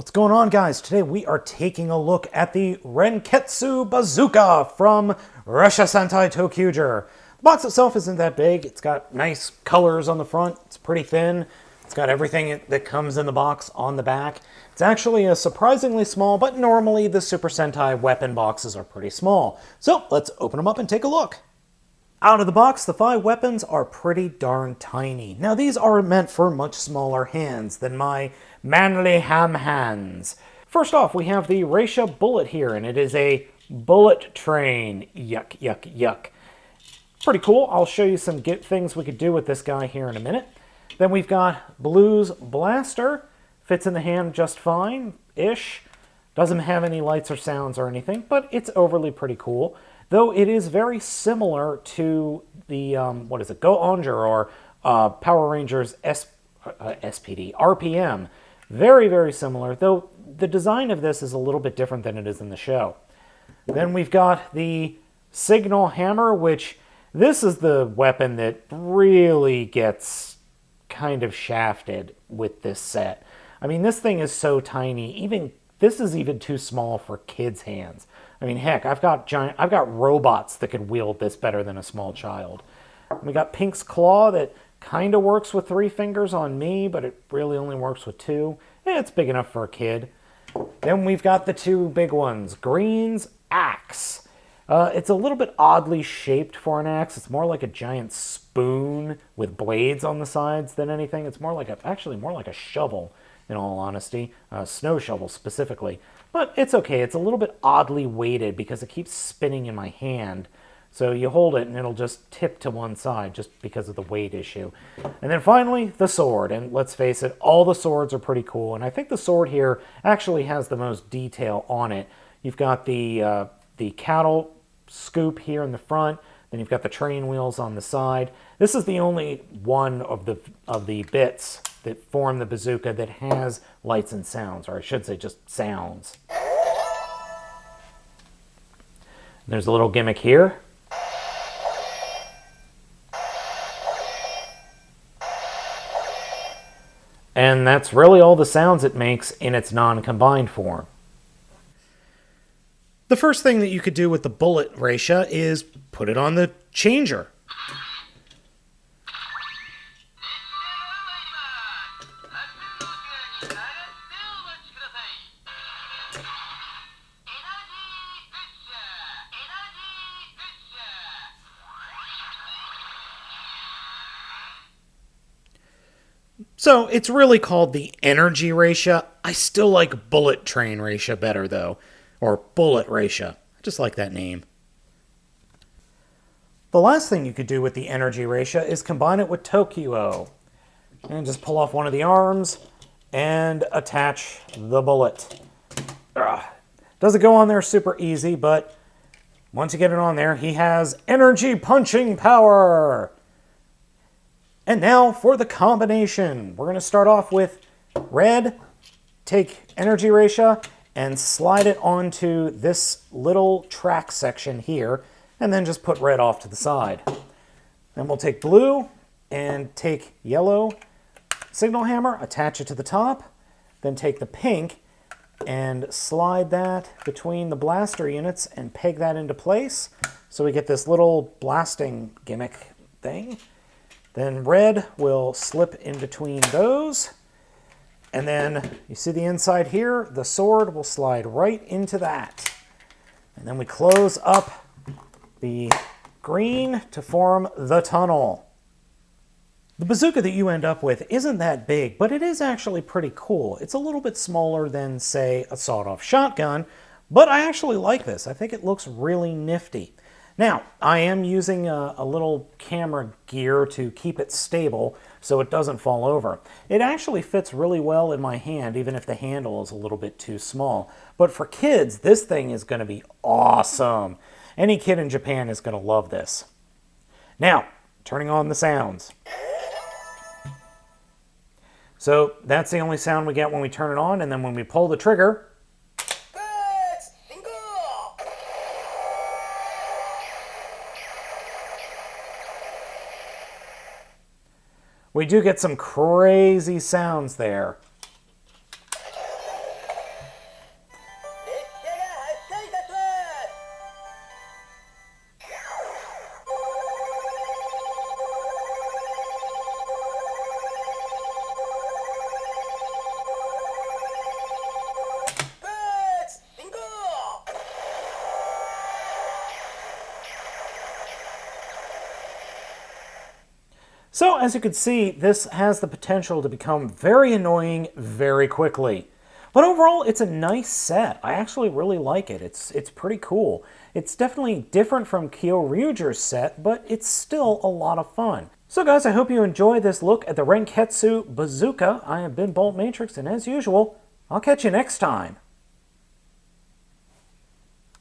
What's going on, guys? Today we are taking a look at the Renketsu Bazooka from Ressha Sentai ToQger. The box itself isn't that big. It's got nice colors on the front. It's pretty thin. It's got everything that comes in the box on the back. It's actually a surprisingly small, but normally the Super Sentai weapon boxes are pretty small. So let's open them up and take a look. Out of the box, the 5 weapons are pretty darn tiny. Now, these are meant for much smaller hands than my manly ham hands. First off, we have the Ressha bullet here, and it is a bullet train. Yuck, yuck, yuck. Pretty cool. I'll show you some things we could do with this guy here in a minute. Then we've got Blue's blaster. Fits in the hand just fine-ish. Doesn't have any lights or sounds or anything, but it's overly pretty cool. Though it is very similar to the, Go-Onger or Power Rangers SPD, RPM. Very, very similar, though the design of this is a little bit different than it is in the show. Then we've got the Signal Hammer, which this is the weapon that really gets kind of shafted with this set. I mean, this thing is so tiny, this is even too small for kids' hands. I mean, heck, I've got robots that could wield this better than a small child. We got Pink's Claw that kind of works with 3 fingers on me, but it really only works with 2. It's big enough for a kid. Then we've got the 2 big ones. Green's Axe. It's a little bit oddly shaped for an axe. It's more like a giant spoon with blades on the sides than anything. It's actually more like a shovel, in all honesty. A snow shovel specifically. But it's okay. It's a little bit oddly weighted because it keeps spinning in my hand. So you hold it and it'll just tip to one side just because of the weight issue. And then finally, the sword. And let's face it, all the swords are pretty cool. And I think the sword here actually has the most detail on it. You've got the cattle scoop here in the front. Then you've got the train wheels on the side. This is the only one of the bits that form the bazooka that has lights and sounds, or I should say just sounds. There's a little gimmick here. And that's really all the sounds it makes in its non-combined form. The first thing that you could do with the bullet Ressha is put it on the changer. So it's really called the Energy Ressha. I still like Bullet Train Ressha better, though. Or Bullet Ressha. I just like that name. The last thing you could do with the Energy Ressha is combine it with Tokyo. And just pull off one of the arms and attach the bullet. Doesn't go on there super easy, but once you get it on there, he has energy punching power. And now for the combination. We're going to start off with red. Take Energy Ressha and slide it onto this little track section here, and then just put red off to the side. Then we'll take blue and take yellow Signal Hammer, attach it to the top, then take the pink and slide that between the blaster units and peg that into place so we get this little blasting gimmick thing. Then red will slip in between those. And then you see the inside here, the sword will slide right into that. And then we close up the green to form the tunnel. The bazooka that you end up with isn't that big, but it is actually pretty cool. It's a little bit smaller than, say, a sawed-off shotgun, but I actually like this. I think it looks really nifty. Now, I am using a little camera gear to keep it stable so it doesn't fall over. It actually fits really well in my hand, even if the handle is a little bit too small. But for kids, this thing is going to be awesome. Any kid in Japan is going to love this. Now, turning on the sounds. So that's the only sound we get when we turn it on, and then when we pull the trigger, we do get some crazy sounds there. So as you can see, this has the potential to become very annoying very quickly. But overall, it's a nice set. I actually really like it. It's pretty cool. It's definitely different from Kyoryuger's set, but it's still a lot of fun. So guys, I hope you enjoy this look at the Renketsu Bazooka. I have been Baltmatrix, and as usual, I'll catch you next time.